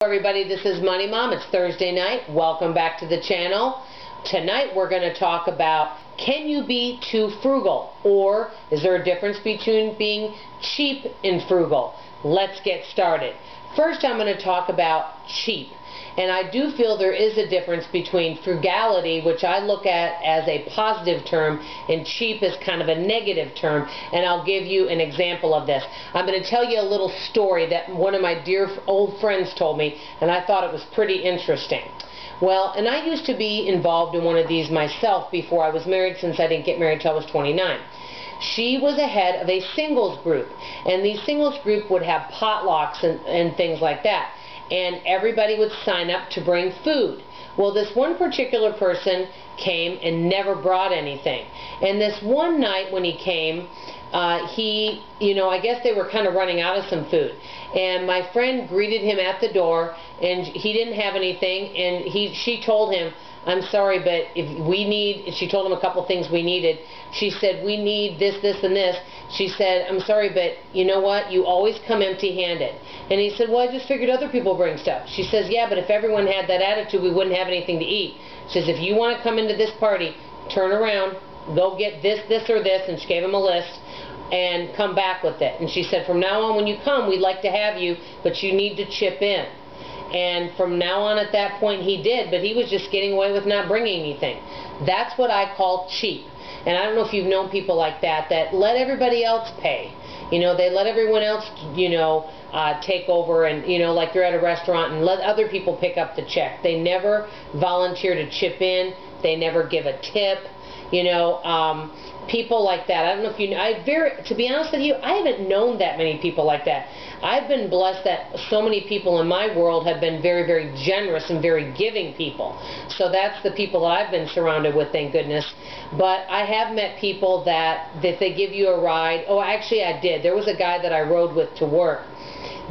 Hello everybody, this is Money Mom. It's Thursday night. Welcome back to the channel. Tonight we're going to talk about, can you be too frugal? Or is there a difference between being cheap and frugal? Let's get started. First I'm going to talk about cheap. And I do feel there is a difference between frugality, which I look at as a positive term, and cheap is kind of a negative term. And I'll give you an example of this. I'm going to tell you a little story that one of my dear old friends told me, and I thought it was pretty interesting. Well, and I used to be involved in one of these myself before I was married, since I didn't get married until I was 29. She was a head of a singles group, and these singles group would have potlucks and things like that. And everybody would sign up to bring food. Well, this one particular person came and never brought anything. And this one night when he came, I guess they were kind of running out of some food. And my friend greeted him at the door, and he didn't have anything. And she told him, "I'm sorry, but if we need," she told him a couple things we needed. She said, "We need this, this, and this." She said, "I'm sorry, but you know what? You always come empty-handed." And he said, "Well, I just figured other people bring stuff." She says, "Yeah, but if everyone had that attitude, we wouldn't have anything to eat." She says, "If you want to come into this party, turn around, go get this, this, or this," and she gave him a list, "and come back with it." And she said, "From now on, when you come, we'd like to have you, but you need to chip in." And from now on, at that point, he did, but he was just getting away with not bringing anything. That's what I call cheap. And I don't know if you've known people like that, that let everybody else pay. You know, they let everyone else, take over, and, like they're at a restaurant and let other people pick up the check. They never volunteer to chip in. They never give a tip. People like that. I don't know if you know. To be honest with you, I haven't known that many people like that. I've been blessed that so many people in my world have been very, very generous and very giving people. So that's the people that I've been surrounded with, thank goodness. But I have met people that they give you a ride. Oh, actually I did. There was a guy that I rode with to work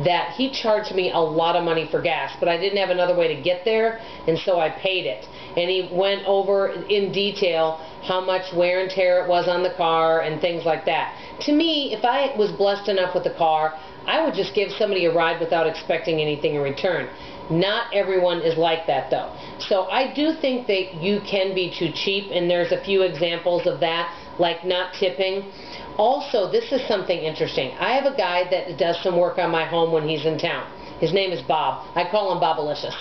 that he charged me a lot of money for gas, but I didn't have another way to get there, and so I paid it. And he went over in detail how much wear and tear it was on the car and things like that. To me, if I was blessed enough with a car, I would just give somebody a ride without expecting anything in return. Not everyone is like that, though. So I do think that you can be too cheap, and there's a few examples of that, like not tipping. Also, this is something interesting. I have a guy that does some work on my home when he's in town. His name is Bob. I call him Bobalicious.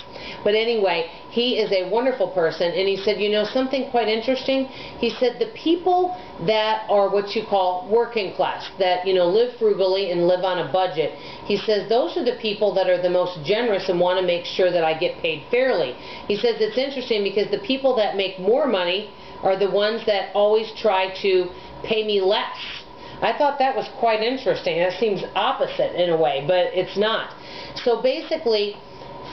But anyway, he is a wonderful person, and he said, something quite interesting? He said the people that are what you call working class, that, live frugally and live on a budget, he says those are the people that are the most generous and want to make sure that I get paid fairly. He says it's interesting because the people that make more money are the ones that always try to pay me less. I thought that was quite interesting. That seems opposite in a way, but it's not. So basically,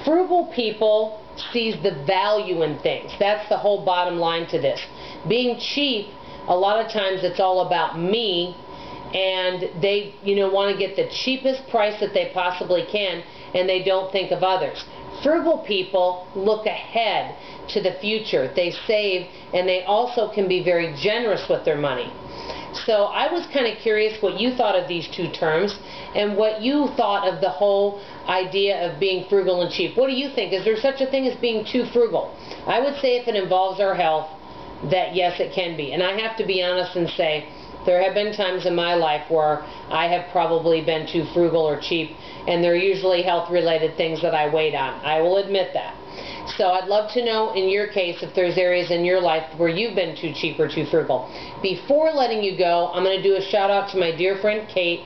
frugal people sees the value in things. That's the whole bottom line to this. Being cheap, a lot of times it's all about me, and they want to get the cheapest price that they possibly can, and they don't think of others. Frugal people look ahead to the future. They save, and they also can be very generous with their money. So I was kind of curious what you thought of these two terms, and what you thought of the whole idea of being frugal and cheap. What do you think? Is there such a thing as being too frugal? I would say if it involves our health, that yes, it can be. And I have to be honest and say, there have been times in my life where I have probably been too frugal or cheap, and they're usually health-related things that I wait on. I will admit that. So I'd love to know, in your case, if there's areas in your life where you've been too cheap or too frugal. Before letting you go, I'm going to do a shout-out to my dear friend Kate,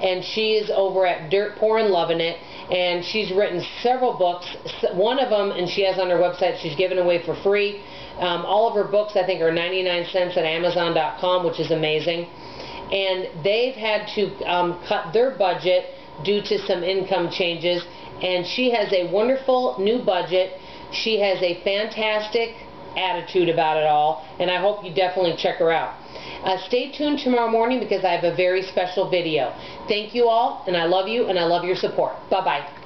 and she is over at Dirt Poor and Lovin' It, and she's written several books. One of them, and she has on her website, she's given away for free. All of her books, I think, are 99 cents at Amazon.com, which is amazing. And they've had to cut their budget due to some income changes, and she has a wonderful new budget. She has a fantastic attitude about it all, and I hope you definitely check her out. Stay tuned tomorrow morning because I have a very special video. Thank you all, and I love you, and I love your support. Bye-bye.